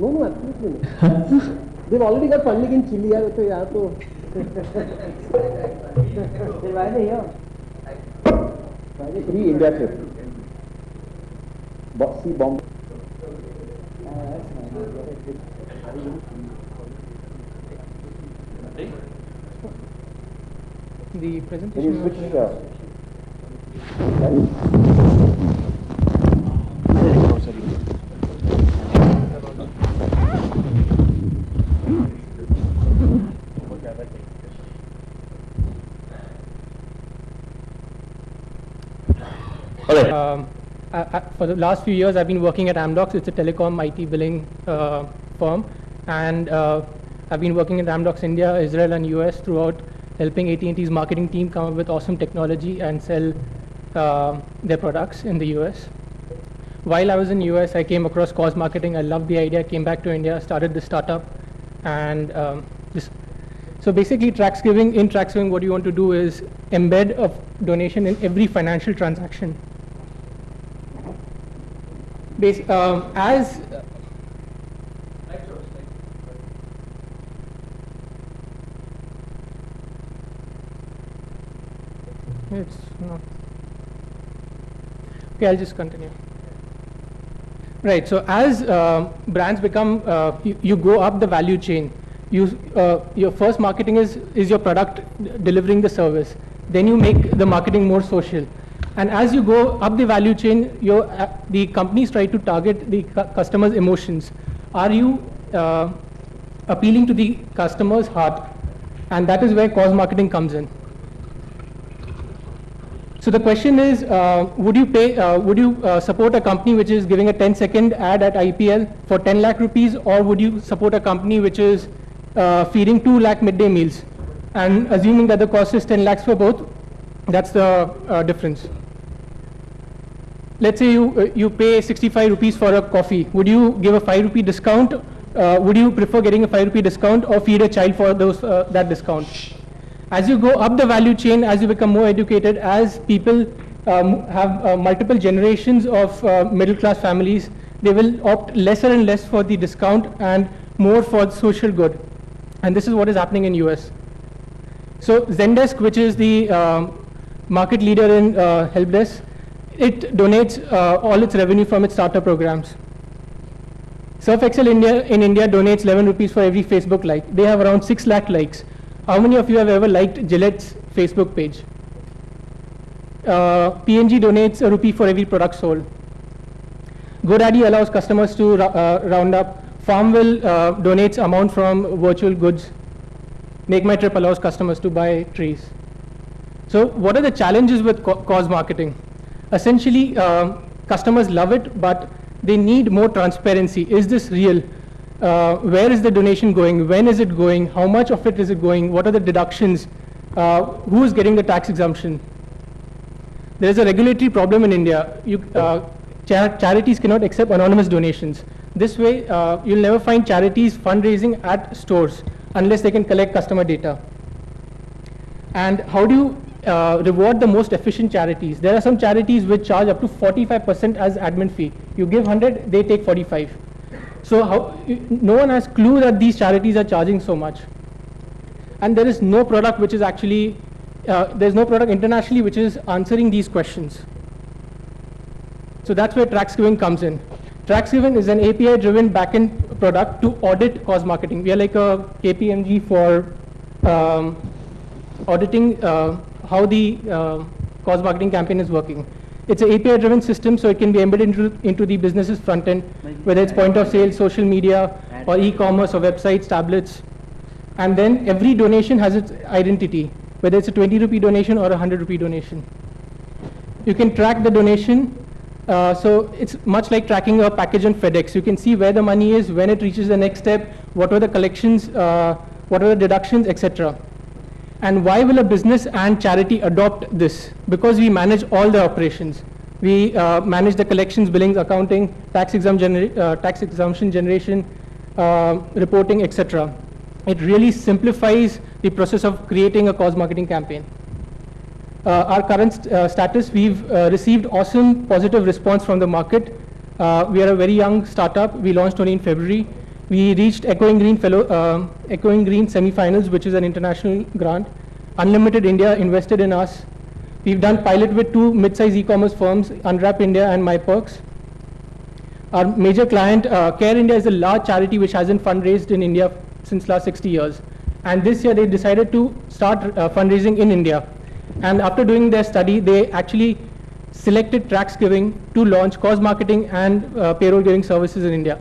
No, absolutely not. They've already got funding in Chile. So yeah, so. Why are they here? Free India trip. See bomb. The presentation. Can you switch? For the last few years, I've been working at Amdocs. It's a telecom IT billing firm, and I've been working at Amdocs India, Israel, and US throughout, helping AT&T's marketing team come up with awesome technology and sell their products in the US. While I was in US, I came across Cause Marketing. I loved the idea. Came back to India, started this startup, and so basically, TraxGiving. In TraxGiving, what you want to do is embed a donation in every financial transaction. As it's not. Okay, I'll just continue. Right. So as brands become, you go up the value chain. Your first marketing is your product delivering the service. Then you make the marketing more social. And as you go up the value chain, the companies try to target the customer's emotions. Are you appealing to the customer's heart? And that is where cause marketing comes in. So the question is, would you support a company which is giving a 10-second ad at IPL for 10 lakh rupees, or would you support a company which is feeding 2 lakh midday meals? And assuming that the cost is 10 lakhs for both, that's the difference. Let's say you pay 65 rupees for a coffee. Would you give a 5 rupee discount? Would you prefer getting a 5 rupee discount or feed a child for that discount? As you go up the value chain, as you become more educated, as people have multiple generations of middle class families, they will opt lesser and less for the discount and more for the social good. And this is what is happening in US. So Zendesk, which is the market leader in help desk, it donates all its revenue from its starter programs. Surf Excel in India donates 11 rupees for every Facebook like. They have around 6 lakh likes. How many of you have ever liked Gillette's Facebook page? P&G donates a rupee for every product sold. GoDaddy allows customers to round up. Farmville donates amount from virtual goods. Make My Trip allows customers to buy trees. So what are the challenges with cause marketing? Essentially, customers love it, but they need more transparency. Is this real? Where is the donation going? When is it going? How much of it is it going? What are the deductions? Who is getting the tax exemption? There is a regulatory problem in India. Charities cannot accept anonymous donations. This way, you'll never find charities fundraising at stores unless they can collect customer data. And how do you reward the most efficient charities? There are some charities which charge up to 45% as admin fee. You give 100, they take 45. So no one has clue that these charities are charging so much. And there is no product which is actually, there's no product internationally which is answering these questions. So that's where TraxGiving comes in. TraxGiving is an API-driven backend product to audit cause marketing. We are like a KPMG for auditing how the cause marketing campaign is working. It's an API-driven system, so it can be embedded into the business's front end, whether it's point of sale, social media, or e-commerce, or websites, tablets. And then every donation has its identity, whether it's a 20 rupee donation or a 100 rupee donation. You can track the donation. So it's much like tracking a package on FedEx. You can see where the money is, when it reaches the next step, what were the collections, what are the deductions, etc. And why will a business and charity adopt this? Because we manage all the operations. We manage the collections, billings, accounting, tax exemption generation, reporting, etc. It really simplifies the process of creating a cause marketing campaign. Our current status, we've received awesome positive response from the market. We are a very young startup. We launched only in February. We reached Echoing Green semi-finals, which is an international grant. Unlimited India invested in us. We've done pilot with 2 mid-size e-commerce firms, Unwrap India and MyPerks. Our major client, Care India, is a large charity which hasn't fundraised in India since last 60 years. And this year they decided to start fundraising in India. And after doing their study, they actually selected TraxGiving to launch cause marketing and payroll giving services in India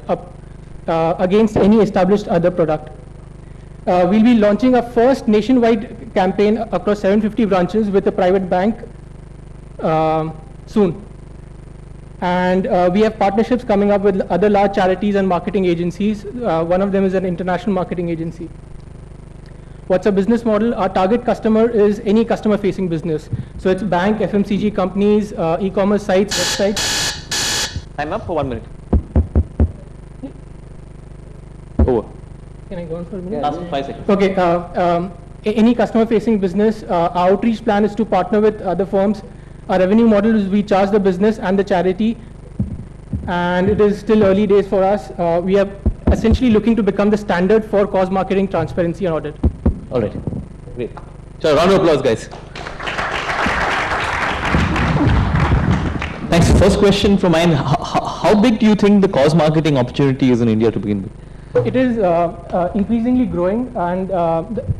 against any established other product. We'll be launching a first nationwide campaign across 750 branches with a private bank soon. And we have partnerships coming up with other large charities and marketing agencies. One of them is an international marketing agency. What's our business model? Our target customer is any customer-facing business. So it's bank, FMCG companies, e-commerce sites, websites. Time up for 1 minute. Over. Can I go on for a minute? Last 5 seconds. Okay. Any customer-facing business, our outreach plan is to partner with other firms. Our revenue model is we charge the business and the charity, and it is still early days for us. We are essentially looking to become the standard for cause marketing, transparency, and audit. All right. Great. So, round of applause, guys. Thanks. First question from mine. How big do you think the cause marketing opportunity is in India to begin with? It is increasingly growing, and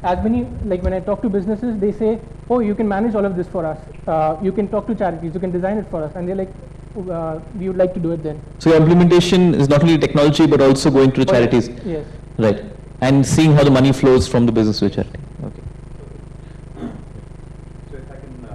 as many, like when I talk to businesses, they say, oh, you can manage all of this for us. You can talk to charities, you can design it for us. And they're like, we would like to do it then. So your implementation is not only technology, but also going to the charities. Yes. Right. And seeing how the money flows from the business to the charity. Okay. So if I can...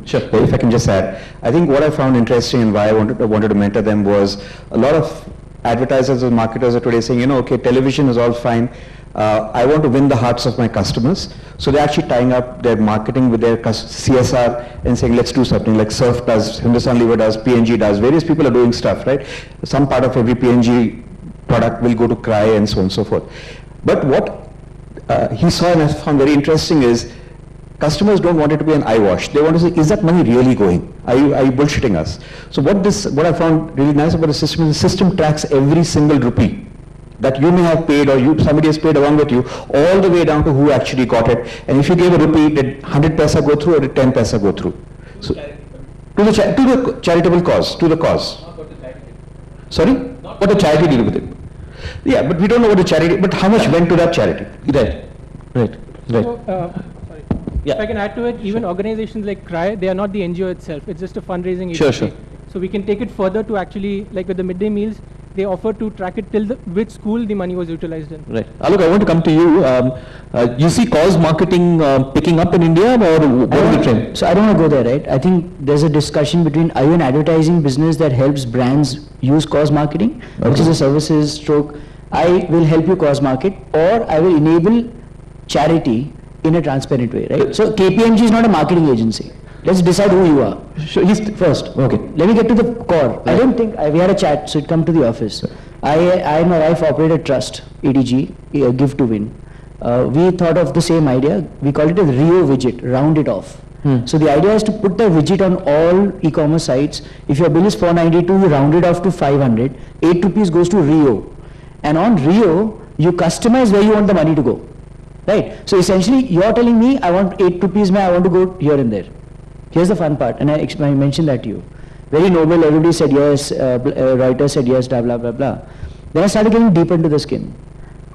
Sure. If I can just add, I think what I found interesting and why I wanted to mentor them was a lot of advertisers and marketers are today saying, okay, television is all fine. I want to win the hearts of my customers. So they're actually tying up their marketing with their CSR and saying, let's do something like Surf does, Hindustan Lever does, P&G does. Various people are doing stuff, right? Some part of every P&G product will go to Cry and so on and so forth. But what he saw and I found very interesting is customers don't want it to be an eyewash. They want to say, is that money really going? Are you bullshitting us? So what I found really nice about the system is the system tracks every single rupee that you may have paid or somebody has paid along with you, all the way down to who actually got it. And if you gave a rupee, did 100 paisa go through or did 10 paisa go through? So, to the charitable cause, to the cause. Not what the charity did. Sorry? What the charity did with it. Yeah, but we don't know what the charity, but how much went to that charity? Right. Right. Right. So, sorry. Yeah. If I can add to it, even organizations like Cry, they are not the NGO itself. It's just a fundraising Sure, agency. sure. So we can take it further to actually, like with the midday meals, they offer to track it till which school the money was utilized in. Right. Alok, I want to come to you. You see cause marketing picking up in India, or what is the trend? So I don't want to go there, right? I think there's a discussion between, are you an advertising business that helps brands use cause marketing, which is a services stroke, I will help you cause market, or I will enable charity in a transparent way, right? So KPMG is not a marketing agency. Let's decide who you are. Sure, First, okay. Let me get to the core. I don't think, we had a chat, so it come to the office. I and my wife operate a trust, EDG, Give to Win. We thought of the same idea. We called it a Rio widget, round it off. So the idea is to put the widget on all e-commerce sites. If your bill is 492, you round it off to 500. 8 rupees goes to Rio. And on Rio, you customize where you want the money to go. Right? So essentially, you're telling me, I want 8 rupees, I want to go here and there. Here's the fun part, and I mentioned that to you. Very noble, everybody said yes, Reuters said yes, blah, blah, blah, blah. Then I started getting deep into the skin.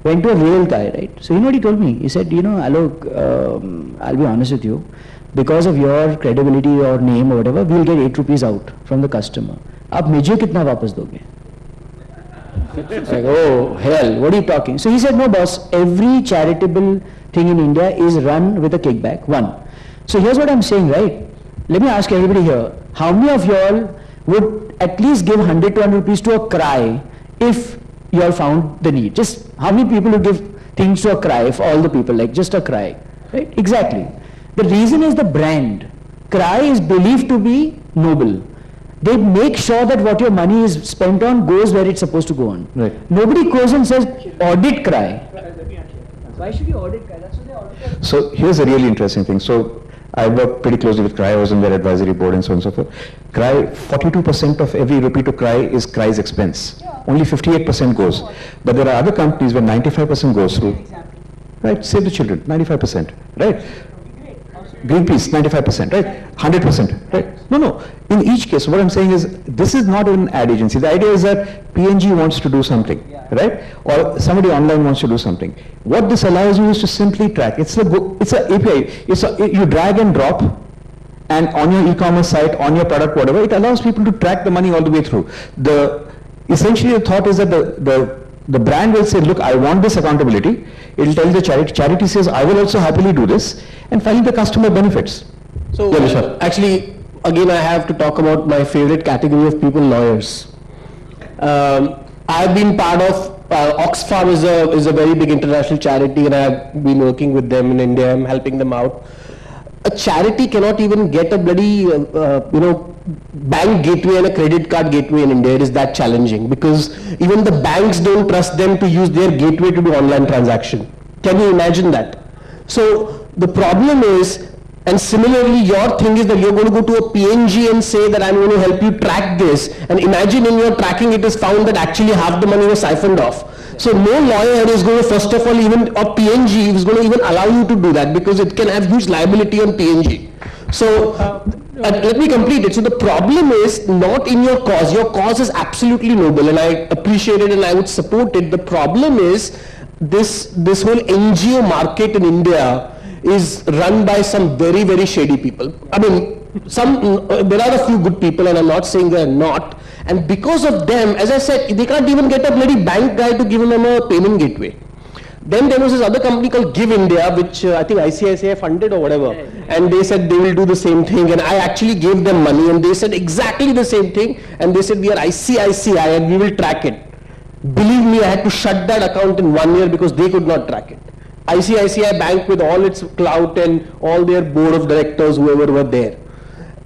Went to a real guy, right? So you know what he told me? He said, Alok, I'll be honest with you. Because of your credibility or name or whatever, we'll get 8 rupees out from the customer. Aap mujhe kitna wapas doge? It's like, oh, hell, what are you talking? So he said, no, boss, every charitable thing in India is run with a kickback, one. So here's what I'm saying, right? Let me ask everybody here, how many of y'all would at least give 100 to 100 rupees to a Cry if you all found the need? Just how many people would give things to a Cry, if all the people, like just a Cry, right? Exactly. The reason is the brand. Cry is believed to be noble. They make sure that what your money is spent on goes where it's supposed to go on. Right. Nobody goes and says, audit Cry. Why should you audit Cry? That's what they audit. So here's a really interesting thing. So I work pretty closely with CRY. I was on their advisory board and so on and so forth. CRY, 42% of every rupee to CRY is CRY's expense. Only 58% goes. But there are other companies where 95% goes through. Right? Save the Children, 95%. Right? Greenpeace, 95%, right? 100%, right? No. In each case, what I'm saying is, this is not an ad agency. The idea is that P&G wants to do something, right? Or somebody online wants to do something. What this allows you is to simply track. It's a API. You drag and drop, and on your e-commerce site, on your product, whatever, it allows people to track the money all the way through. Essentially, the thought is that the brand will say, look, I want this accountability. It will tell the charity. Charity says, I will also happily do this. And finally, the customer benefits. So, Yeah, Vishal. actually, again, I have to talk about my favorite category of people, lawyers. I've been part of, Oxfam is a very big international charity, and I've been working with them in India. I'm helping them out. A charity cannot even get a bloody, bank gateway and a credit card gateway in India. It is that challenging because even the banks don't trust them to use their gateway to do online transaction. Can you imagine that? So the problem is, and similarly your thing is that you're going to go to a PNG and say that I'm going to help you track this, and imagine in your tracking it is found that actually half the money was siphoned off. So no lawyer is going to, first of all, even, or PNG is going to even allow you to do that because it can have huge liability on PNG. So let me complete it. So the problem is not in your cause. Your cause is absolutely noble and I appreciate it and I would support it. The problem is this whole NGO market in India is run by some very, very shady people. I mean, there are a few good people and I'm not saying they're not. And because of them, as I said, they can't even get a bloody bank guy to give them a payment gateway. Then there was this other company called Give India, which I think ICICI funded or whatever. And they said they will do the same thing. And I actually gave them money and they said exactly the same thing. And they said, we are ICICI and we will track it. Believe me, I had to shut that account in 1 year because they could not track it. ICICI Bank with all its clout and all their board of directors, whoever were there.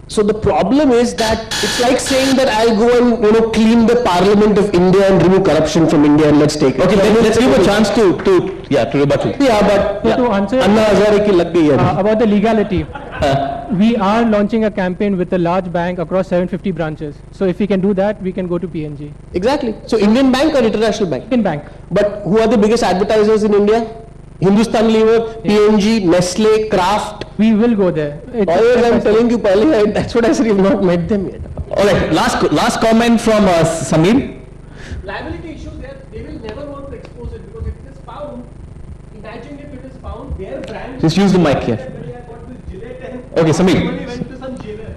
So the problem is that it's like saying that I'll go and clean the Parliament of India and remove corruption from India and let's take it. Okay, let's give a chance to rebuttal. Yeah, but So to answer Anna Hazare ki lag gayi hai. about the legality, we are launching a campaign with a large bank across 750 branches. So if we can do that, we can go to PNG. Exactly. So Indian bank or international bank? Indian bank. But who are the biggest advertisers in India? Hindustan Lever, PNG, Nestle, Kraft. We will go there. Lawyers, I'm telling you, that's what I said, you've not met them yet. All right, last comment from Samir. Liability issues, they will never want to expose it because if it is found, imagine if it is found, their brand. Just use the mic here. Okay, Samir. Somebody went to some jailer.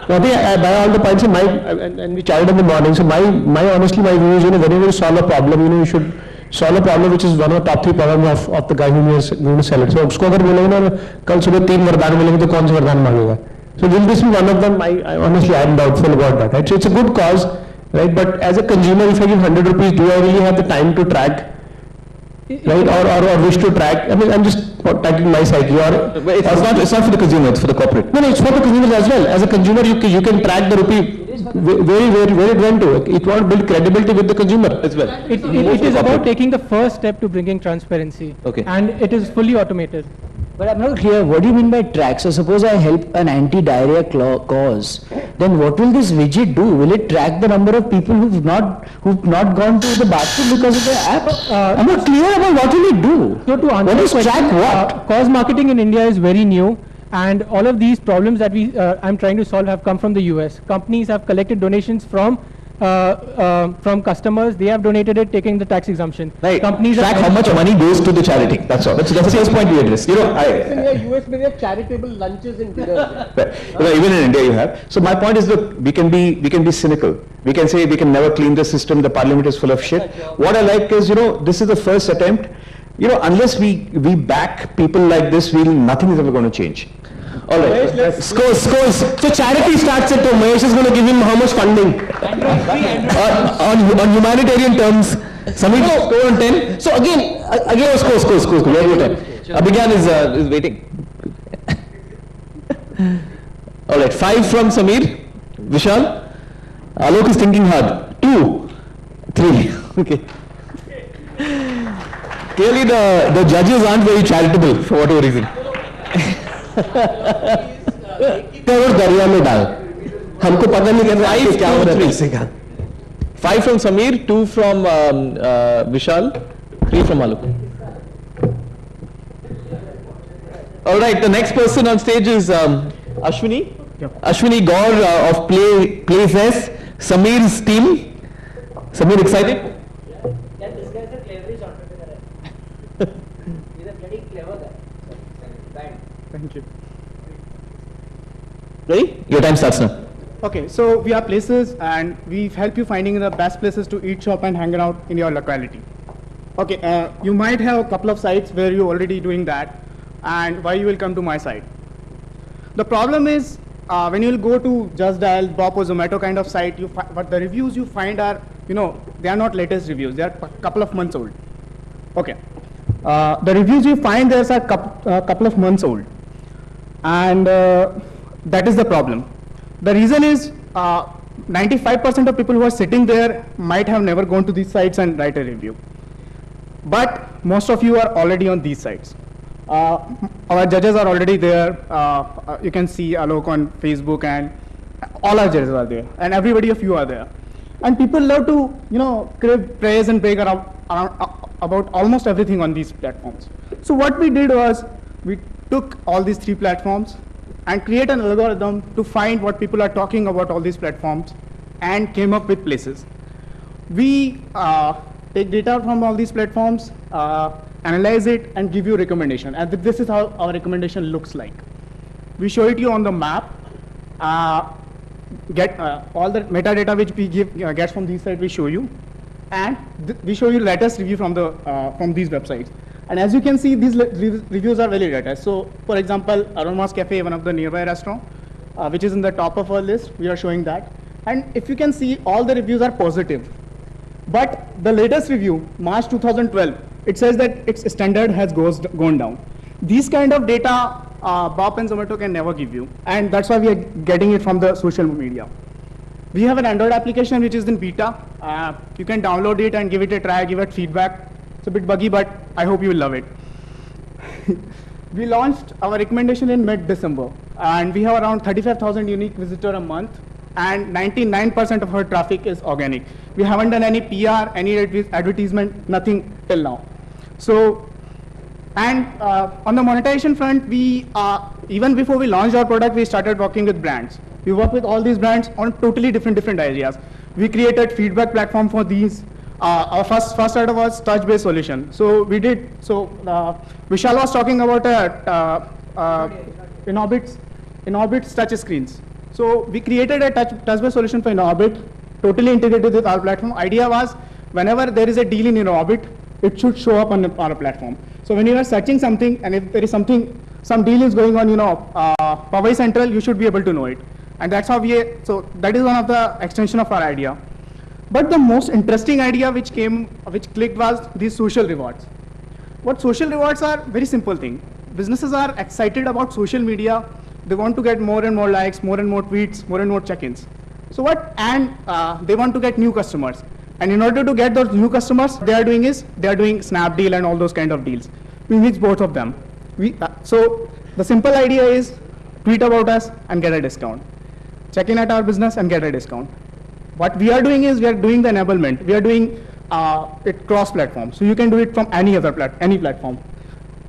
I think I buy all the points in and we chatted in the morning. So honestly, my view is, whenever you solve a problem, you should solve a problem which is one of the top 3 problems of the guy who is going to sell it. So उसको अगर बोलेंगे ना कल सुबह 3 वरदान मिलेंगे तो कौन से वरदान मांगेगा? So will this be one of them? I honestly am doubtful about that. Right? So it's a good cause, right? But as a consumer, if I give 100 rupees, do I really have the time to track? Right, or wish to track? I mean, I'm just tracking my psyche. It's not for the consumer, it's for the corporate. No, it's for the consumers as well. As a consumer, you can track the rupee where it went to. It won't build credibility with the consumer as well. It is about taking the first step to bringing transparency. Okay. And it is fully automated. But I'm not clear, what do you mean by track? So suppose I help an anti-diarrhea cause, then what will this widget do? Will it track the number of people who've not gone to the bathroom because of the app? I'm not clear about what will it do. So to answer What the is question, track what? Cause marketing in India is very new, and all of these problems that I'm trying to solve have come from the US. Companies have collected donations from customers. They have donated it, taking the tax exemption. Right. Companies Track have how much money goes to the charity. That's all. That's the first point we addressed. In the US, they have charitable lunches and dinners. Even in India you have. So my point is, look, we can be cynical. We can say we can never clean the system, the parliament is full of shit. What I like is, this is the first attempt. Unless we back people like this, nothing is ever going to change. All right. Scores. So charity starts at home. Mahesh is going to give him how much funding? On humanitarian terms, Samir, score on 10. So again, scores. We have your time. Abhigyan is waiting. All right, 5 from Samir. Vishal. Alok is thinking hard. 2, 3. Okay. Clearly the judges aren't very charitable for whatever reason. Crore दरिया में डाल, हमको पता नहीं कर रहा है कि क्या हो रहा है पैसे का. 5 from Samir, 2 from Vishal, 3 from Alok. All right, the next person on stage is Ashwini. Ashwini Gaur of Playfest, Samir's team. Samir, excited? Yeah, this guy is a cleverest entrepreneur. He's a pretty clever guy. Thank you. Ready? Your time starts now. Okay, so we are places and we help you finding the best places to eat, shop and hang out in your locality. Okay, you might have a couple of sites where you're already doing that and why you will come to my site. The problem is when you will go to Just Dial, Bop or Zomato kind of site, but the reviews you find are, they are not latest reviews, they are a couple of months old. Okay, the reviews you find there are a couple of months old and that is the problem. The reason is 95% of people who are sitting there might have never gone to these sites and write a review. But most of you are already on these sites. Our judges are already there. You can see Alok on Facebook and all our judges are there. And everybody of you are there. And people love to, crave praise and brag about almost everything on these platforms. So what we did was we took all these 3 platforms and create an algorithm to find what people are talking about all these platforms and came up with places. We take data from all these platforms, analyze it and give you recommendation. And this is how our recommendation looks like. We show it you on the map, get all the metadata which we get from these sites we show you, and we show you latest review from these websites. And as you can see, these reviews are very latest. So, for example, Aroma's Cafe, one of the nearby restaurant, which is in the top of our list, we are showing that. And if you can see, all the reviews are positive. But the latest review, March 2012, it says that its standard has gone down. These kind of data, Bop and Zomato can never give you. And that's why we are getting it from the social media. We have an Android application which is in beta. You can download it and give it a try, give it feedback. It's a bit buggy, but I hope you will love it. We launched our recommendation in mid-December, and we have around 35,000 unique visitors a month, and 99% of our traffic is organic. We haven't done any PR, any advertisement, nothing till now. So, and on the monetization front, we even before we launched our product, we started working with brands. We work with all these brands on totally different areas. We created feedback platform for these. Our first startup was touch-based solution. So we did. So Vishal was talking about Inorbit's touch screens. So we created a touch-based solution for Inorbit, totally integrated with our platform. Idea was whenever there is a deal in Inorbit, it should show up on our platform. So when you are searching something, and if there is some deal is going on, Powai Central, you should be able to know it. And that's how so that is one of the extension of our idea. But the most interesting idea which clicked was these social rewards. What social rewards are? Very simple thing. Businesses are excited about social media. They want to get more and more likes, more and more tweets, more and more check-ins. So they want to get new customers. And in order to get those new customers, they are doing Snapdeal and all those kind of deals. We mix both of them. So the simple idea is tweet about us and get a discount. Check in at our business and get a discount. What we are doing is we are doing the enablement. We are doing it cross-platform. So you can do it from any platform.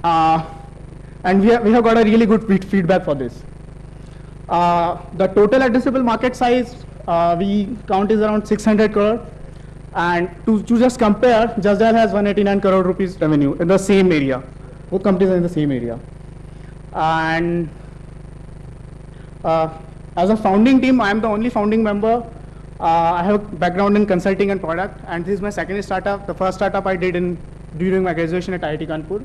And we have got a really good feedback for this. The total addressable market size we count is around 600 crore. And to just compare, Just Dial has 189 crore rupees revenue in the same area. Both companies are in the same area. And as a founding team, I am the only founding member. I have a background in consulting and product, and this is my second startup. The first startup I did during my graduation at IIT Kanpur.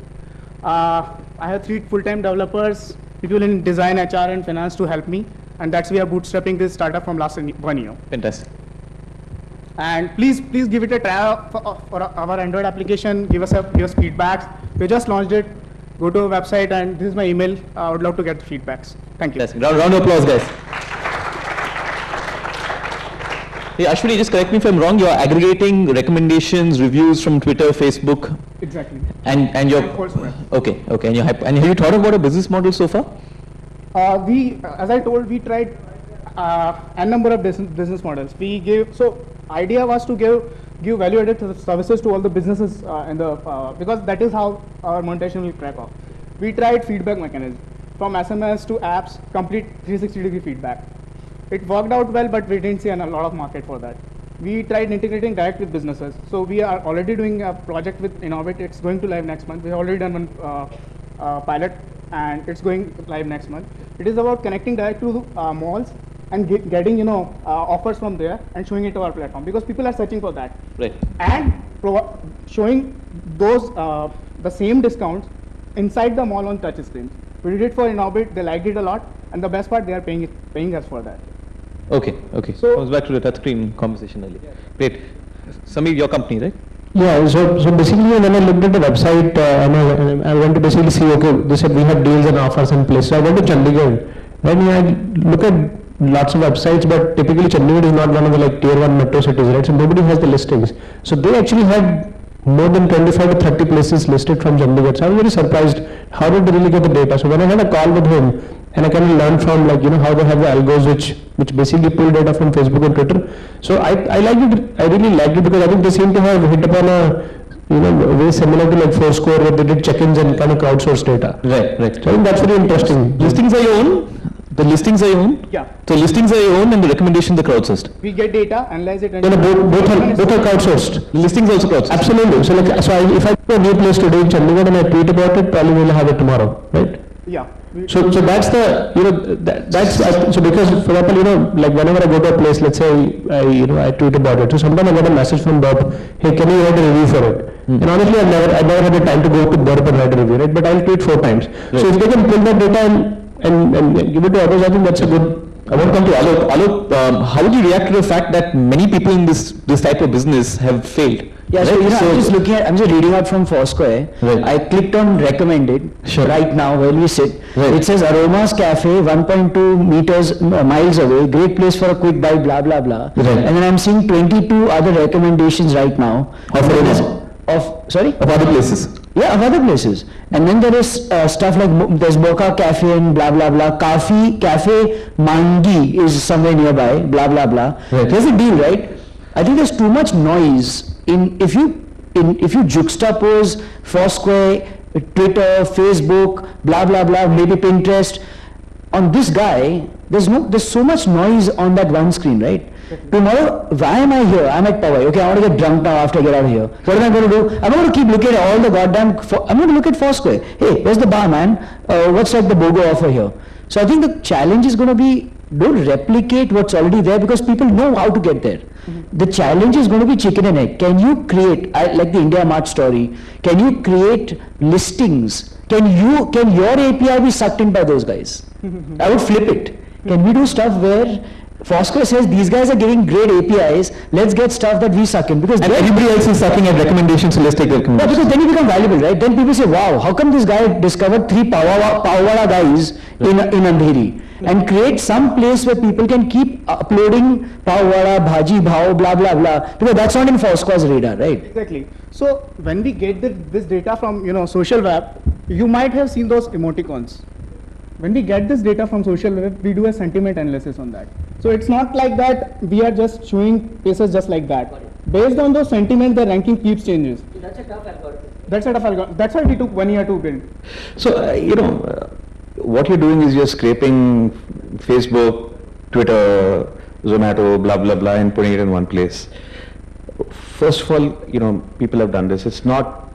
I have 3 full-time developers, people in design, HR, and finance to help me, and that's we are bootstrapping this startup from last 1 year. Fantastic. And please give it a try for our Android application. Give us feedbacks. We just launched it. Go to our website, and this is my email. I would love to get the feedbacks. Thank you. Fantastic. Round of applause, guys. Hey, Ashwini, just correct me if I'm wrong. You're aggregating recommendations, reviews from Twitter, Facebook. Exactly. And you're Foursquare. okay. And have you thought about a business model so far? As I told, we tried a number of business models. We gave, so idea was to give value-added services to all the businesses because that is how our monetization will crack off. We tried feedback mechanism from SMS to apps, complete 360-degree feedback. It worked out well, but we didn't see a lot of market for that. We tried integrating direct with businesses. So we are already doing a project with Innovate. It's going to live next month. We have already done one pilot, and it's going live next month. It is about connecting direct to malls and getting offers from there and showing it to our platform because people are searching for that. Right. And showing those the same discounts inside the mall on touch screens. We did it for Innovate. They liked it a lot, and the best part, they are paying us for that. Okay, okay. So- Comes back to the touchscreen conversation earlier. Great. Samir, your company, right? Yeah, so basically when I looked at the website, I went to basically see, okay, they said we have deals and offers in place. So I went to Chandigarh, and I look at lots of websites, but typically Chandigarh is not one of the like tier 1 metro cities, right? So nobody has the listings. So they actually had more than 25 to 30 places listed from Chandigarh. So I was very surprised, how did they really get the data? So when I had a call with him, and I kind of learned from like, how they have the algos which basically pull data from Facebook and Twitter. So I liked it, I really liked it because I think they seem to have hit upon a, very similar to like Foursquare where they did check-ins and kind of crowdsourced data. Right, right. So I think that's very interesting. Listings are your own? The listings are your own? Yeah. So listings are your own and the recommendations are crowdsourced? We get data, analyze it, and Both are crowdsourced. Listings also crowdsourced? Absolutely. So if I go a new place today in Chandigarh and I tweet about it, probably we'll have it tomorrow, right? Yeah. So that's the, so because for example, like whenever I go to a place, let's say I tweet about it. So sometimes I get a message from Burp, hey, can you write a review for it? And honestly, I've never had the time to go to Burp and write a review, right? But I'll tweet 4 times. So if they can pull that data and give it to others, I think that's a good. I want to come to Alok. Alok, how would you react to the fact that many people in this type of business have failed? Yeah, so, I'm just reading out from Foursquare. Right. I clicked on recommended right now where we sit. Right. It says Aroma's Cafe, 1.2 miles away, great place for a quick bite, blah, blah, blah. Right. And then I'm seeing 22 other recommendations right now. Of other places? Yeah, of other places. And then there is stuff like, there's Boca Cafe and blah, blah, blah. Cafe Mangi is somewhere nearby, blah, blah, blah. Right. Here's the deal, right? I think there's too much noise if you juxtapose Foursquare, Twitter, Facebook, blah, blah, blah, maybe Pinterest. On this guy, there's so much noise on that one screen, right? Tomorrow, why am I here? I'm at Powai. Okay, I want to get drunk now after I get out of here. What am I going to do? I'm going to keep looking at all the I'm going to look at Foursquare. Hey, where's the bar, man? What's like the BOGO offer here? So I think the challenge is going to be, don't replicate what's already there because people know how to get there. The challenge is going to be chicken and egg. Can you create, like the India Mart story, can you create listings? Can your API be sucked in by those guys? I would flip it. Can we do stuff where Foursquare says these guys are giving great APIs, let's get stuff that we suck in. Because And everybody else is sucking at recommendations, so let's take the yeah, recommendations. because then you become valuable, right? Then people say, wow, how come this guy discovered 3 Pawawada guys in Andheri? And create some place where people can keep uploading Pawawada, Bhaji, Bhav, blah, blah, blah. Because that's not in Foursquare's radar, right? Exactly. So when we get this data from social web, you might have seen those emoticons. When we get this data from social web, we do a sentiment analysis on that. So it's not like that we are just showing places just like that. Based on those sentiments, the ranking keeps changes. That's a tough algorithm. That's a tough algorithm. That's why we took 1 year to build. So, what you're doing is you're scraping Facebook, Twitter, Zomato, blah, blah, blah, and putting it in one place. First of all, people have done this. It's not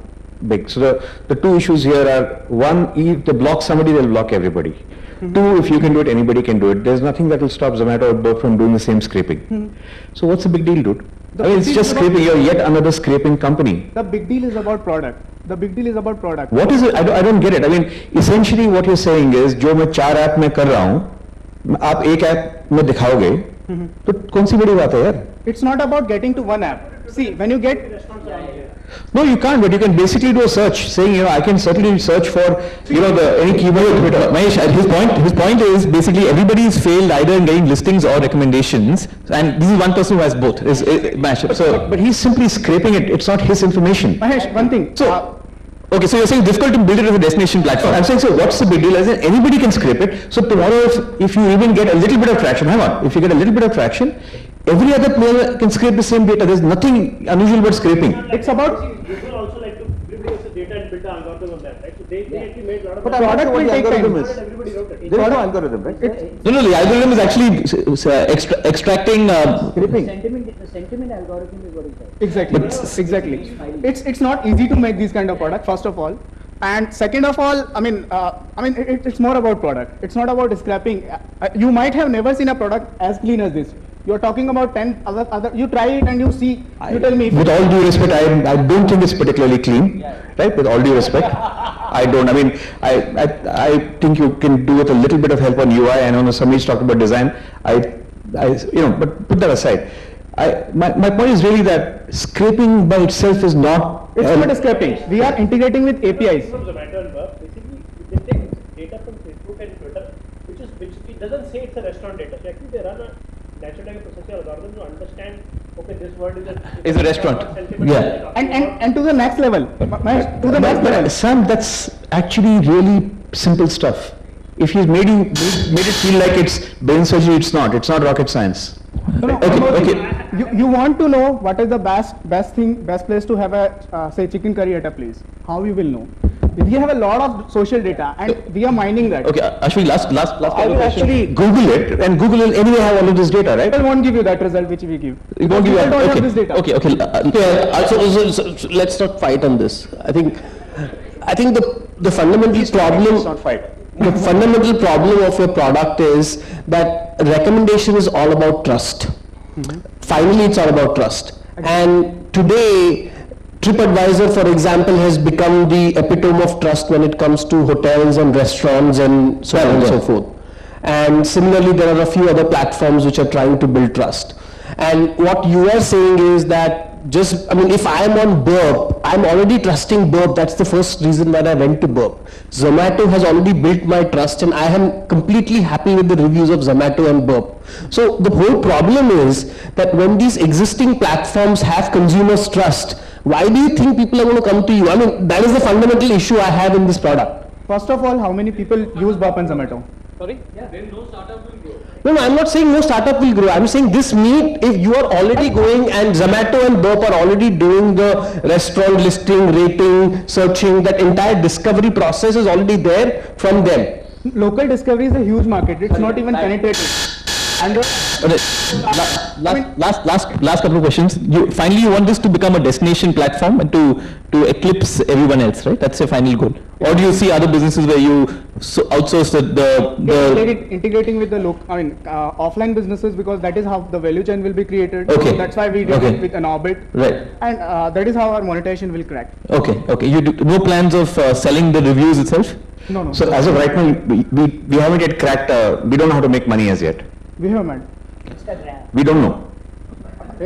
big. So the 2 issues here are, 1, if they block somebody, they'll block everybody. 2, if you can do it, anybody can do it. There's nothing that will stop Zomato or Burp from doing the same scraping. So what's the big deal, dude? It's just scraping. You're yet another scraping company. The big deal is about product. The big deal is about product. What is it? I don't get it. I mean, essentially what you're saying is, जो मैं 4 app में कर रहा हूँ, आप एक app में दिखाओगे, तो कौन सी बड़ी बात है यार? It's not about getting to one app. See, when you get No, you can't, but you can basically do a search saying, I can certainly search for, any keyword. Mahesh, his point is basically everybody's failed either in getting listings or recommendations, and this is one person who has both. Mahesh, so But he's simply scraping it. It's not his information. Mahesh, one thing. So, Okay, so you're saying difficult to build it as a destination platform. I'm saying, so what's the big deal? As in anybody can scrape it. So tomorrow, if you even get a little bit of traction, hang on, if you get a little bit of traction, every other player can scrape the same data. There's nothing unusual about scraping. It's about, Google also like to reproduce the data and build the algorithm on that, right? So they actually made a lot of. but product will take time. Everybody wrote it. There is no algorithm, right? No, the algorithm is actually extracting. The sentiment algorithm is what is there. Exactly, exactly. It's not easy to make these kind of products, first of all. And second of all, it's more about product. It's not about scrapping. You might have never seen a product as clean as this. You're talking about 10 other, you try it and you see, you tell me. With all due respect, I don't think it's particularly clean, right? With all due respect, I don't. I mean, I think you can do with a little bit of help on UI. I know Sameer's talked about design. But put that aside. My point is really that scraping by itself is not. It's not scraping. We are integrating with APIs. From Zomato and Burp, basically they take data from Facebook and Twitter, which it doesn't say it's a restaurant data. So actually they run a natural language processing algorithm to understand, okay, this word Is a restaurant. Yeah. And to the next level. To the next level. Sam, that's actually really simple stuff. If he's made it feel like it's brain surgery, it's not. It's not rocket science. Okay. You want to know what is the best place to have a say chicken curry at a place. How you will know? We have a lot of social data and we are mining that. Okay, Ashwini, last I will actually Google it, and Google will anyway have all of this data, right? People won't give you that result which we give. You won't give People don't okay. have this data. Okay. So let's not fight on this. I think the fundamental problem. Not fight. The fundamental problem of your product is that recommendation is all about trust. Finally, it's all about trust. And today, TripAdvisor, for example, has become the epitome of trust when it comes to hotels and restaurants and so on and so forth. And similarly, there are a few other platforms which are trying to build trust. And what you are saying is that if I am on Burp, I'm already trusting Burp. That's the first reason that I went to Burp. Zomato has already built my trust and I am completely happy with the reviews of Zomato and Burp. So the whole problem is that when these existing platforms have consumers' trust, why do you think people are going to come to you? I mean, that is the fundamental issue I have in this product. First of all, how many people use Burp and Zomato? Sorry? Then no startup will grow. No, I'm not saying no startup will grow. I'm saying this meet, if you are already going and Zomato and Burp are already doing the restaurant listing, rating, searching, that entire discovery process is already there from them. Local discovery is a huge market. It's not even penetrated. And Last couple of questions. Finally, you want this to become a destination platform and to eclipse everyone else, right? That's your final goal. Or do you see other businesses where you outsource integrating with the offline businesses, because that is how the value chain will be created. Okay. So that's why we did it with an Orbit. Right. And that is how our monetization will crack. Okay. You no plans of selling the reviews itself? No. So as of right now, we haven't yet cracked. We don't know how to make money as yet. We have made. We don't know.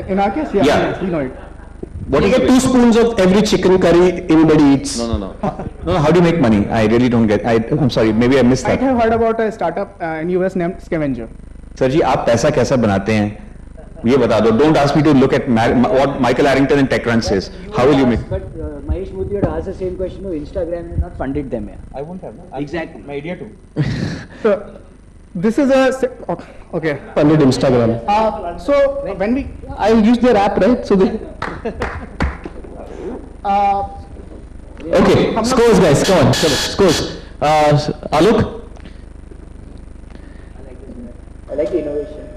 In our case, Yeah. we know it. What you get 2 spoons of every chicken curry anybody eats. No. How do you make money? I really don't get. I'm sorry. Maybe I missed I that. have heard about a startup in US named Scavenger. Sir जी आप पैसा कैसा बनाते हैं? ये बता दो. Don't ask me to look at what Michael Arrington in TechCrunch says. How will you make? But Mahesh Moody had asked the same question. No, Instagram has not funded them. I won't have. Exactly. My idea too. So this is okay. Funded Instagram. So when we I'll use their app, right? So they. Okay. Scores, guys. Come on. Scores. Alok? I like the innovation.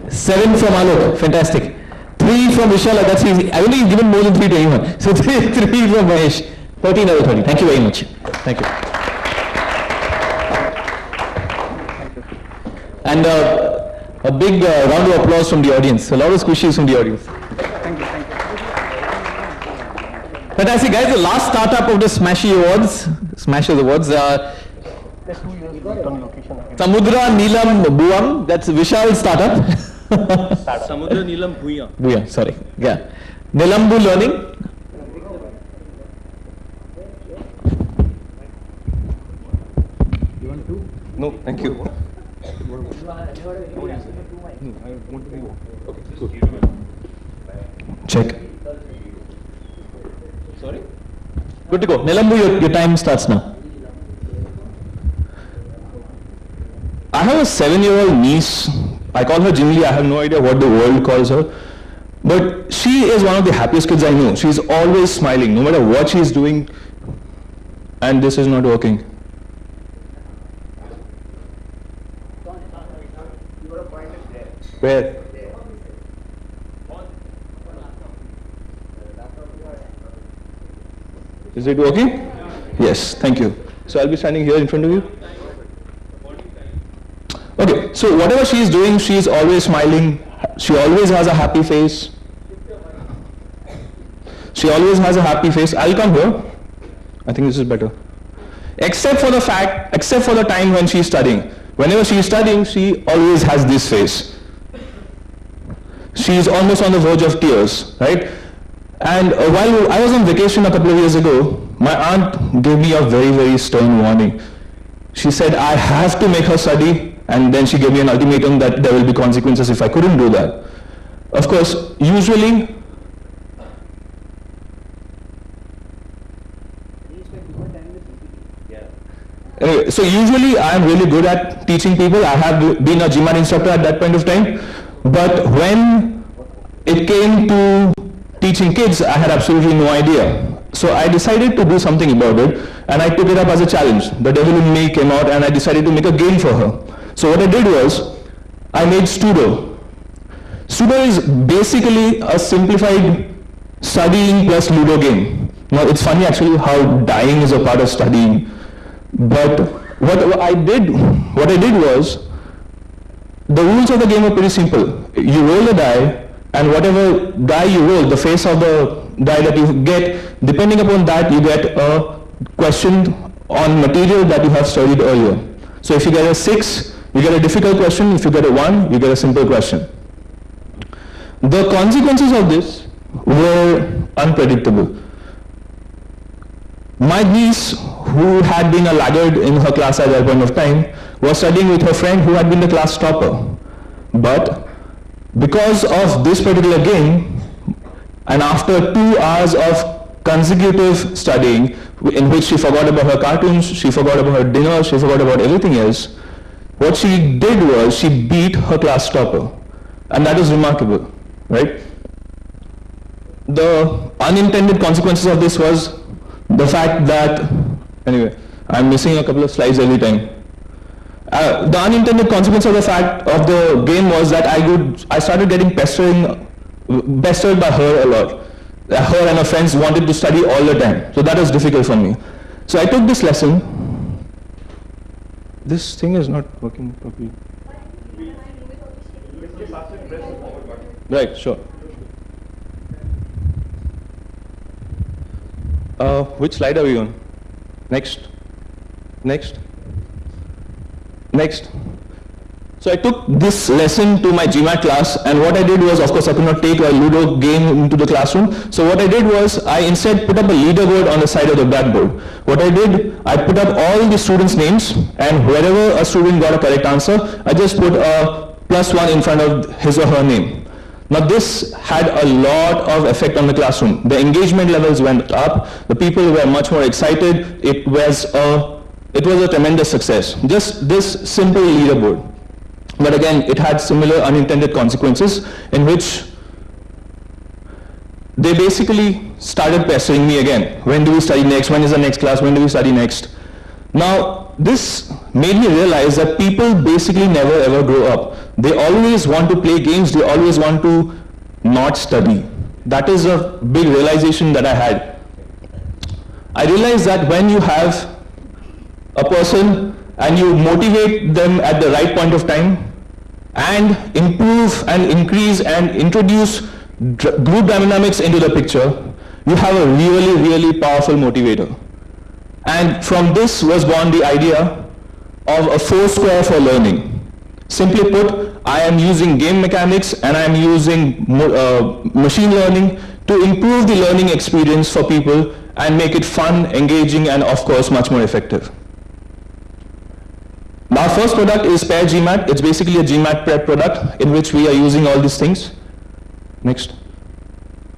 7 from Alok. Fantastic. 3 from Vishal. That's easy. I've only given more than 3 to anyone. So 3 from Mahesh. 13 out of 30. Thank you very much. Thank you. And a big round of applause from the audience. A lot of squishes from the audience. thank you. Fantastic, guys. The last startup of the Smashers Awards. Samudra Neelam Buam. That's Vishal's startup. Samudra Neelam Bhuya. Bhuya, sorry. Yeah. Nilambu Learning. No, thank you. Check. Sorry? Good to go. Nilambu, your time starts now. I have a 7-year-old niece. I call her Jimly. I have no idea what the world calls her. But she is one of the happiest kids I know. She's always smiling, no matter what she's doing. And this is not working. Where? Is it working? Yes, thank you. So I'll be standing here in front of you. Okay, so whatever she is doing, she is always smiling. She always has a happy face. She always has a happy face. I'll come here. I think this is better. Except for the time when she's studying. Whenever she's studying, she always has this face. She's almost on the verge of tears, right? And while I was on vacation a couple of years ago, my aunt gave me a very, very stern warning. She said, I have to make her study, and then she gave me an ultimatum that there will be consequences if I couldn't do that. Of course, usually, anyway, so usually I am really good at teaching people. I have been a GMAT instructor at that point of time. But when it came to teaching kids, I had absolutely no idea. So I decided to do something about it, and I took it up as a challenge. The devil in me came out, and I decided to make a game for her. So what I did was, I made Studo. Studo is basically a simplified studying plus Ludo game. Now it's funny actually how dying is a part of studying. But what I did was, the rules of the game are pretty simple. You roll a die, and whatever die you roll, the face of the die that you get, depending upon that, you get a question on material that you have studied earlier. So if you get a 6, you get a difficult question. If you get a 1, you get a simple question. The consequences of this were unpredictable. My niece, who had been a laggard in her class at that point of time, was studying with her friend who had been the class topper. But because of this particular game, and after 2 hours of consecutive studying, in which she forgot about her cartoons, she forgot about her dinner, she forgot about everything else, what she did was she beat her class topper. And that is remarkable, right? The unintended consequences of this was the fact that, anyway, I'm missing a couple of slides every time. The unintended consequence of the fact of the game was that I started getting pestered by her a lot. Her and her friends wanted to study all the time. So that was difficult for me. So I took this lesson. This thing is not working properly. Right, sure. Which slide are we on? Next. So I took this lesson to my GMAT class, and what I did was, of course, I could not take a Ludo game into the classroom. So what I did was, I instead put up a leaderboard on the side of the blackboard. What I did, I put up all the students' names, and wherever a student got a correct answer, I just put a +1 in front of his or her name. Now this had a lot of effect on the classroom. The engagement levels went up, the people were much more excited, it was a tremendous success. Just this simple leaderboard. But again, it had similar unintended consequences in which they basically started pestering me again. When do we study next? When is the next class? When do we study next? Now, this made me realize that people basically never ever grow up. They always want to play games, they always want to not study. That is a big realization that I had. I realized that when you have a person and you motivate them at the right point of time and improve and increase and introduce group dynamics into the picture, you have a really, really powerful motivator. And from this was born the idea of a 4 square for learning. Simply put, I am using game mechanics and I am using machine learning to improve the learning experience for people and make it fun, engaging, and of course much more effective. Our first product is Pair GMAT. It's basically a GMAT prep product in which we are using all these things. Next.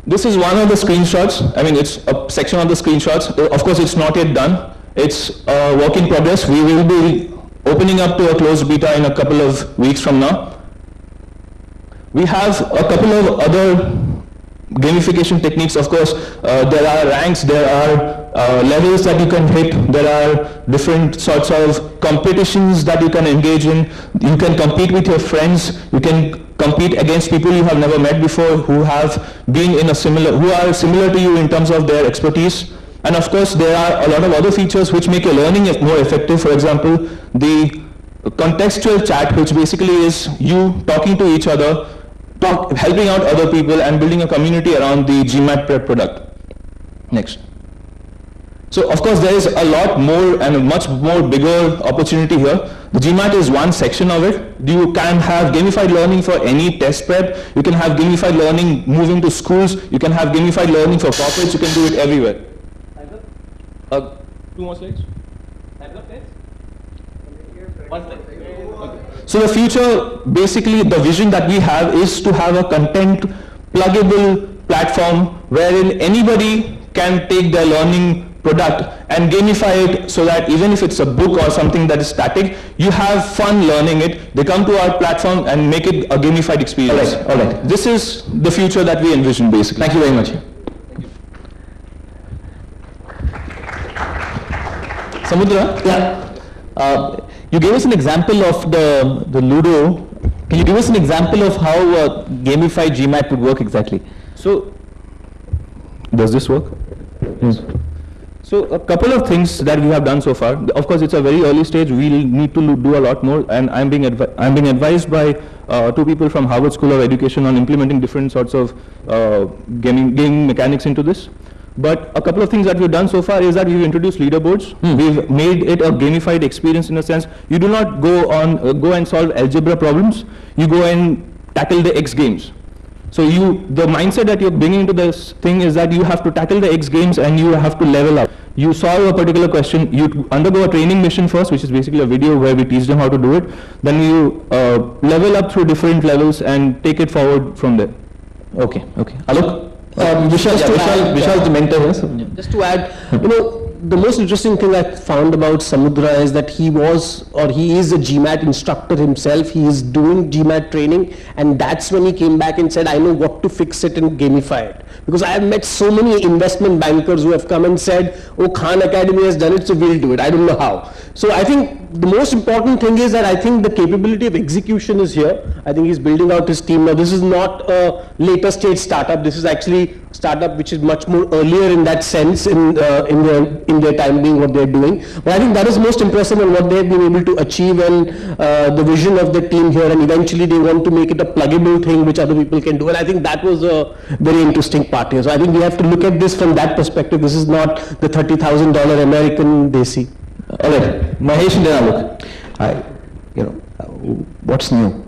This is one of the screenshots. I mean, it's a section of the screenshots. Of course, it's not yet done. It's a work in progress. We will be opening up to a closed beta in a couple of weeks from now. We have a couple of other gamification techniques. Of course, there are ranks, there are levels that you can hit, there are different sorts of competitions that you can engage in. You can compete with your friends, you can compete against people you have never met before who have been in a who are similar to you in terms of their expertise. And of course, there are a lot of other features which make your learning more effective. For example, the contextual chat, which basically is you talking to each other, helping out other people and building a community around the GMAT Prep product. Next. So of course there is a lot more and a much more bigger opportunity here. The GMAT is one section of it. You can have gamified learning for any test prep. You can have gamified learning moving to schools. You can have gamified learning for corporates. You can do it everywhere. Two more slides. One slide. Okay. So the future, basically the vision that we have is to have a content pluggable platform wherein anybody can take their learning product and gamify it so that even if it's a book or something that is static, you have fun learning it. They come to our platform and make it a gamified experience. All right. This is the future that we envision basically. Thank you very much. Samudra? Yeah. You gave us an example of the Ludo. Can you give us an example of how a gamified GMAT would work exactly? So, does this work? Yes. So a couple of things that we have done so far. Of course, it's a very early stage. We'll need to do a lot more, and I'm being advised by two people from Harvard School of Education on implementing different sorts of gaming mechanics into this. But a couple of things that we've done so far is that we've introduced leaderboards. We've made it a gamified experience in a sense. You do not go and solve algebra problems. You go and tackle the X games. So the mindset that you're bringing into this thing is that you have to tackle the X games and you have to level up. You solve a particular question, you undergo a training mission first, which is basically a video where we teach them how to do it. Then you level up through different levels and take it forward from there. Okay. Alok? Vishal is the mentor here. So just to add, the most interesting thing I found about Samudra is that he is a GMAT instructor himself. He is doing GMAT training, and that's when he came back and said, I know what to fix it and gamify it. Because I have met so many investment bankers who have come and said, oh, Khan Academy has done it, so we'll do it. I don't know how. So I think the most important thing is that I think the capability of execution is here. I think he's building out his team now. This is not a later stage startup. This is actually a startup which is much more earlier in that sense in their time being what they're doing. But I think that is most impressive in what they've been able to achieve and the vision of the team here, and eventually they want to make it a pluggable thing which other people can do, and I think that was a very interesting part here. So I think we have to look at this from that perspective. This is not the $30,000 American Desi. All right, Mahesh and then Alok. What's new?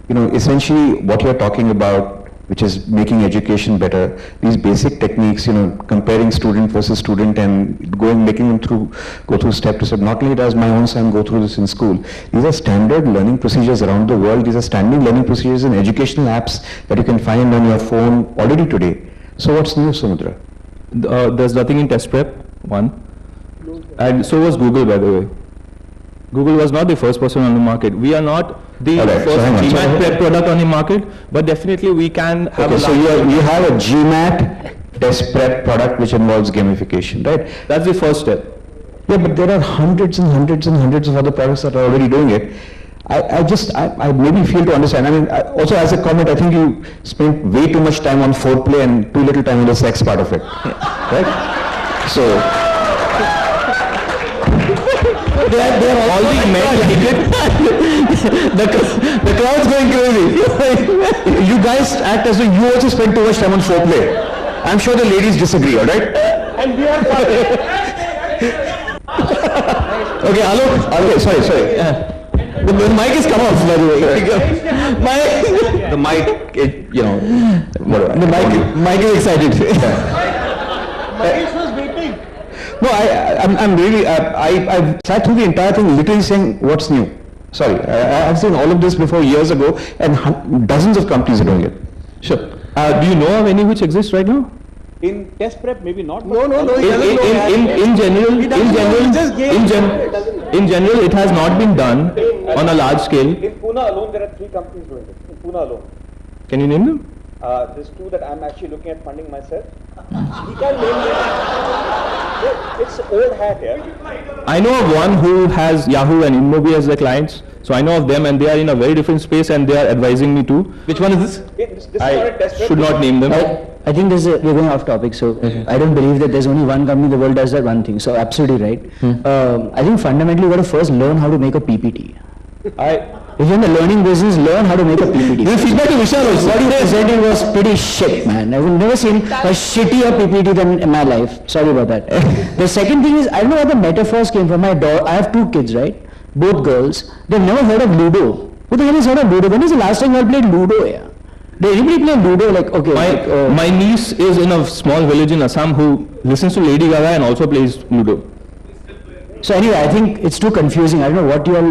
Essentially what you're talking about, which is making education better, these basic techniques, comparing student versus student and making them go through step to step. Not only does my own son go through this in school, these are standard learning procedures around the world. These are standard learning procedures in educational apps that you can find on your phone already today. So what's new, Samudra? There's nothing in test prep, one. And so was Google, by the way. Google was not the first person on the market. We are not the first GMAT prep product on the market, but definitely we can have so you have a GMAT test prep product which involves gamification, right? That's the first step. Yeah, but there are hundreds and hundreds and hundreds of other products that are already doing it. I maybe fail to understand. I mean, also as a comment, I think you spent way too much time on foreplay and too little time on the sex part of it, right? So. They're all the men like it. The crowd's going crazy. You guys act as though you also spend too much time on foreplay. I'm sure the ladies disagree, all right? And we are Okay, Alok, sorry. The mic has come off, by the way. The mic, whatever. The mic is excited. Mahesh was waiting. No, I'm really, I've sat through the entire thing literally saying, what's new? Sorry, I've seen all of this before years ago, and dozens of companies are doing it. Sure. Do you know of any which exists right now? In test prep, maybe not. No, he doesn't know. In general, it has not been done on a large scale. In Pune alone, there are 3 companies doing it. In Pune alone. Can you name them? There's 2 that I'm actually looking at funding myself. We can name them. It's old hat here. I know of one who has Yahoo and InMobi as their clients. So I know of them, and they are in a very different space, and they are advising me too. Which one is this? This I should not name them. I think we're going off topic, so I don't believe that there's only one company in the world does that one thing. So absolutely right. I think fundamentally you got to first learn how to make a PPT. If you're in the learning business, learn how to make a PPT. The feedback to Vishal also. What he presented was pretty shit, man. I've never seen a shittier PPT than in my life. Sorry about that. The second thing is, I don't know where the metaphors came from. I have 2 kids, right? Both girls. They've never heard of Ludo. Who the hell has heard of Ludo? When is the last time you all played Ludo? Yeah. Did anybody play Ludo? Like, okay. My niece is in a small village in Assam who listens to Lady Gaga and also plays Ludo. So anyway, I think it's too confusing. I don't know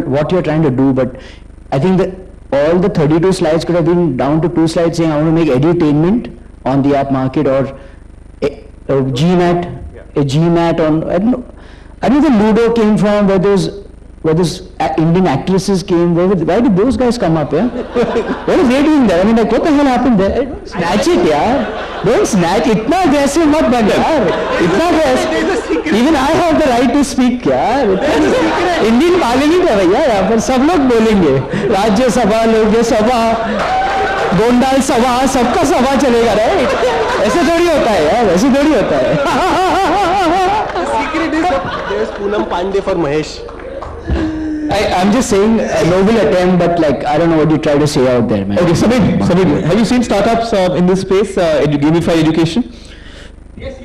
what you're trying to do, but I think that all the 32 slides could have been down to 2 slides saying I want to make edutainment on the app market, or a GMAT on, I don't know where Ludo came from, where those Indian actresses came, why did those guys come up, yeah? What are they doing there? I mean, like, what the hell happened there? Don't snatch it, yeah. Don't snatch, itna aggressive mat ban, yaar. Itna aggressive. Even I have the right to speak, yaar. Indian parliament hai bhaiya, yahan par sab log bolenge. Rajya Sabha, Lok Sabha, Gondal Sabha, sabka Sabha chalega, right? ऐसे थोड़ी होता है यार, ऐसे थोड़ी होता है. Secret is there's Poonam Pandey for Mahesh. I'm just saying a noble attempt, but like, I don't know what you try to say out there, man. Okay, Samir, have you seen startups in this space, gamified education? Yes.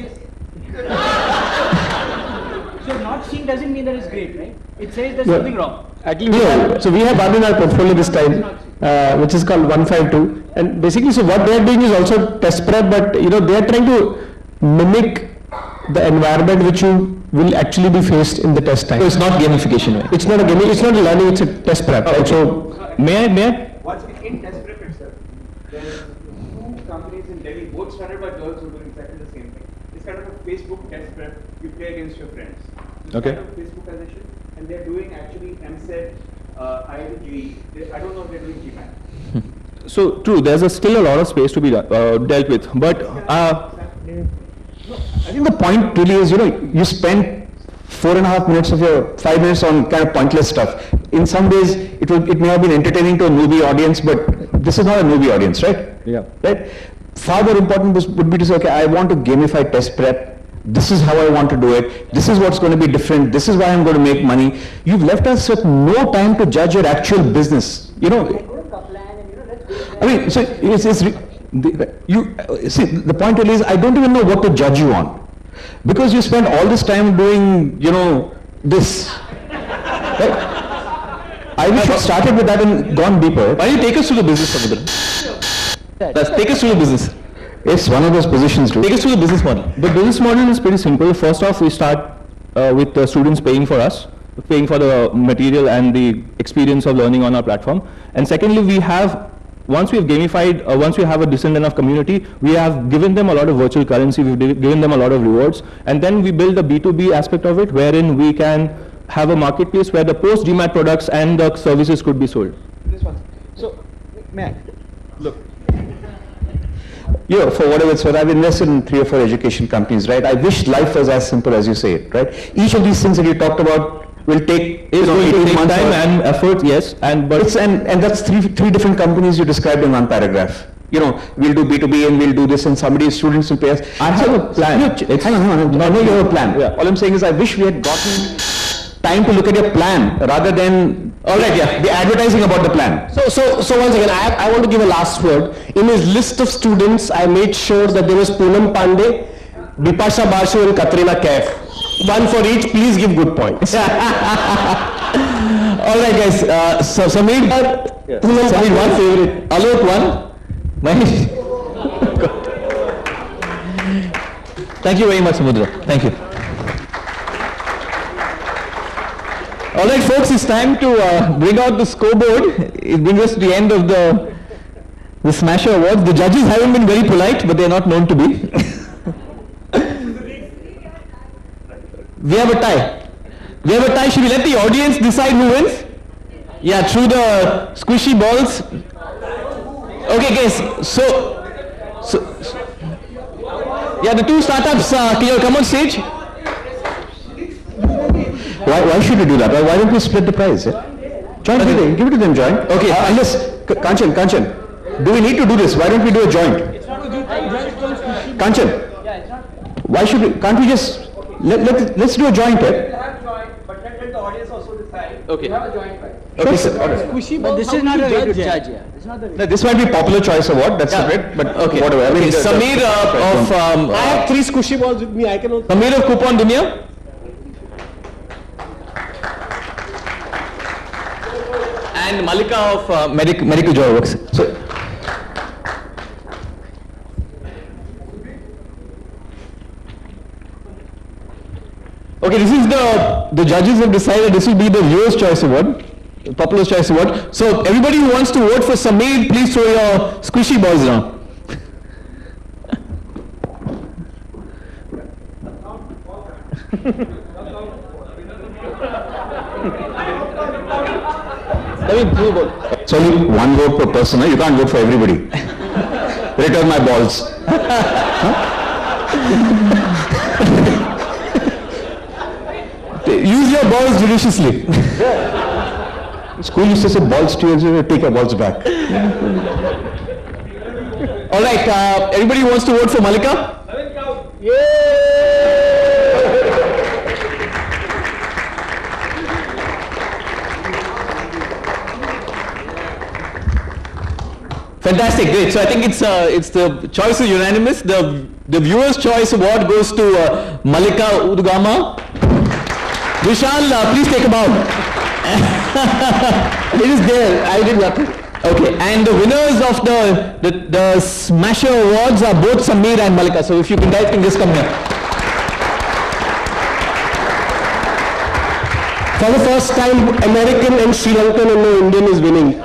So not seen doesn't mean that it's great, right? It says there's something wrong. Actually, so we have one in our portfolio this time, which is called 152. And basically, so what they are doing is also test prep, but they are trying to mimic the environment which you will actually be faced in the test time. So it's not gamification, right? It's not a gaming, it's not a learning, it's a test prep. Right? So may I? What's in test prep itself? There's 2 companies in Delhi, both started by girls who are doing exactly the same thing. It's kind of a Facebook test prep. You play against your friends. It's Okay. kind of Facebookization, and they're doing actually MSET, IIT, I don't know if they're doing GMAT. So true, there's still a lot of space to be dealt with, but I think the point really is, you spend 4.5 minutes of your 5 minutes on kind of pointless stuff. In some ways, it may have been entertaining to a newbie audience, but this is not a newbie audience, right? Yeah. Right? Far more important would be to say, okay, I want to gamify test prep. This is how I want to do it. This is what's going to be different. This is why I'm going to make money. You've left us with no time to judge your actual business. I mean, so the point really is, I don't even know what to judge you on, because you spend all this time doing, this. Right? I wish you started with that and gone deeper. why don't you take us to the business, Samudra? Take us to the business. It's one of those positions, dude. Take us to the business model. The business model is pretty simple. First off, we start with the students paying for us, paying for the material and the experience of learning on our platform. And secondly, once we have gamified, once we have a decent enough community, we have given them a lot of virtual currency, we've given them a lot of rewards, and then we build the B2B aspect of it, wherein we can have a marketplace where the post-GMAT products and the services could be sold. This one. So, may I? Look. For whatever it's worth, I've invested in 3 or 4 education companies, right? I wish life was as simple as you say it, right? Each of these things that you talked about will take, It's going to take time and effort, yes, and that's three different companies you described in one paragraph. We'll do B2B and we'll do this, and students will pay us. I have a plan. Hang on. I know you have a plan. Yeah. All I'm saying is I wish we had gotten time to look at your plan rather than, the advertising about the plan. So once again, I want to give a last word. In his list of students, I made sure that there was Poonam Pandey, Bipasha Basu and Katrina Kaif. One for each, please give good points. All right, guys. So Samir, Samir, one favorite. Alok, one. Mahesh. Thank you very much, Samudra. Thank you. All right, folks, it's time to bring out the scoreboard. It brings us to the end of the the Smasher Awards. The judges haven't been very polite, but they're not known to be. We have a tie. We have a tie. Should we let the audience decide who wins? Yeah, through the squishy balls. Okay, guys. So yeah, the two startups. Can you come on stage? Why should we do that? Why don't we split the prize? Yeah? Joint bidding, give it to them joint. Okay, unless, Kanchan, do we need to do this? Why don't we do a joint? Kanchan, why should we, can't we just, let's do a joint, eh? But let the audience also decide. Okay. You have a joint prize. Okay, sir. But this is not a way to judge, yeah. This is not the way. No, this might be popular choice award, that's separate, but whatever. I mean, Samir of I have 3 squishy balls with me. I can also. Samir of Coupon Dunia. And Malika of Medical Joy Works. So, okay, this is the judges have decided this will be the Viewers' Choice Award, Popular Choice Award. So everybody who wants to vote for Samir, please throw your squishy balls down. it's only one vote per person, you can't vote for everybody. Return my balls. Use your balls judiciously. School used to say balls to you, take your balls back. All right, everybody who wants to vote for Malika? Fantastic, great. So I think it's the choice is unanimous. The Viewers' Choice Award goes to Malika Udugama. Vishal, please take a bow. It is there. I did nothing. Okay, and the winners of the Smasher Awards are both Samir and Malika. So if you guys can just come here. For the first time, American and Sri Lankan and no Indian is winning.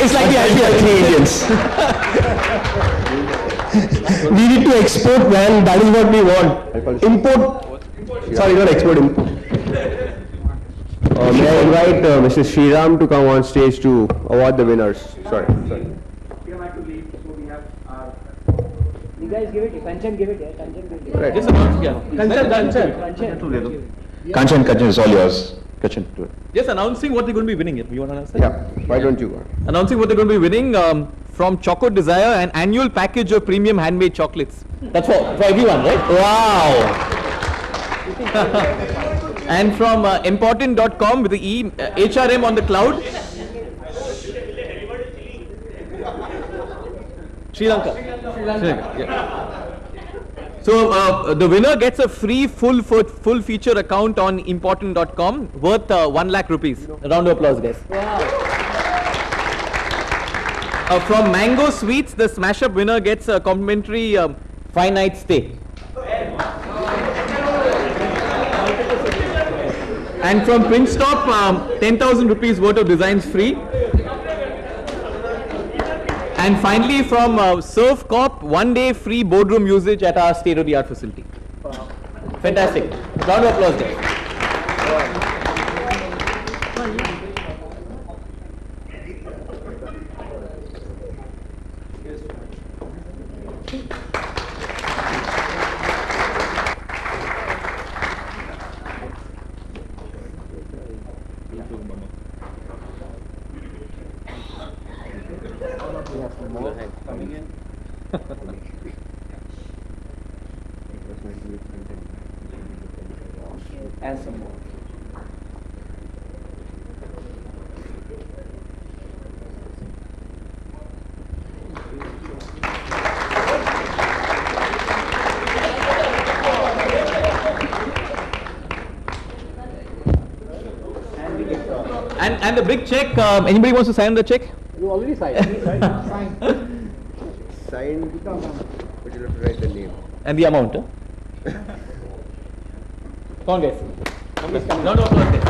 It's like the IPL. Indians. We need to export, man. That is what we want. Import. Sorry, not export. Import. May I invite Mr. Sriram to come on stage to award the winners? Sorry. We have to leave, so we have our... You guys give it, Kanchan give it, yeah. Kanchan give it. Right. Just announce, yeah. Kanchan, it's all yours. Kanchan, do it. Just announcing what they're going to be winning. You want to announce that? Yeah. Why don't you? Announcing what they're going to be winning from Choco Desire, an annual package of premium handmade chocolates. That's for everyone, right? Wow! And from important.com with the HRM on the cloud. Sri Lanka. Yeah. So the winner gets a free full feature account on important.com worth 1 lakh rupees. A round of applause, guys. From Mango Sweets, the Smash Up winner gets a complimentary 5-night stay. And from Printstop, 10,000 rupees worth of designs free. And finally from Surf Corp, 1 day free boardroom usage at our state-of-the-art facility. Fantastic. Round of applause, guys. And some more. And the big check, anybody wants to sign the check? You already signed. Signed, but you have to write the name. And the amount, huh? Come on, guys. Round of applause, guys.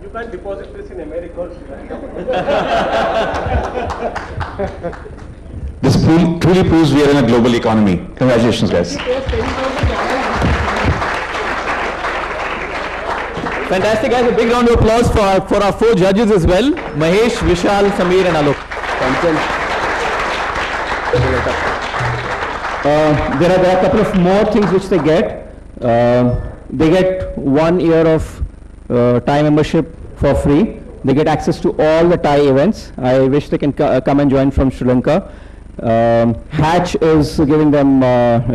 You can't deposit this in America or Sri Lanka. This truly proves we are in a global economy. Congratulations, guys. Fantastic, guys. A big round of applause for our 4 judges as well. Mahesh, Vishal, Sameer and Alok. There are a couple of more things which they get. They get 1 year of Thai membership for free. They get access to all the Thai events. I wish they can come and join from Sri Lanka. Hatch is giving them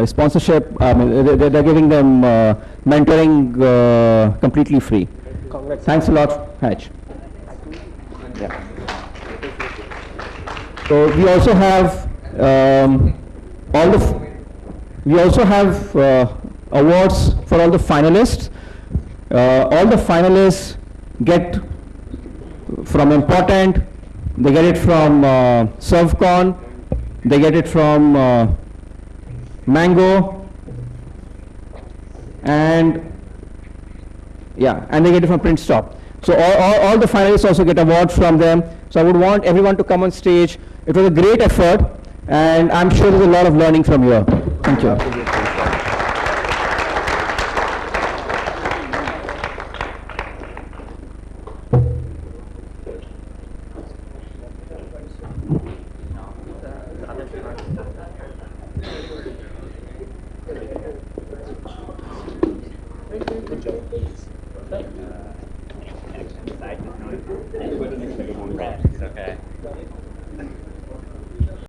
sponsorship. They're giving them mentoring completely free. Thanks a lot, Hatch. Yeah. So we also have awards for all the finalists. All the finalists get from Important, they get it from ServCon, they get it from Mango, and they get it from PrintStop. So all the finalists also get awards from them. So I would want everyone to come on stage. It was a great effort, and I'm sure there's a lot of learning from here. Thank you. Good job.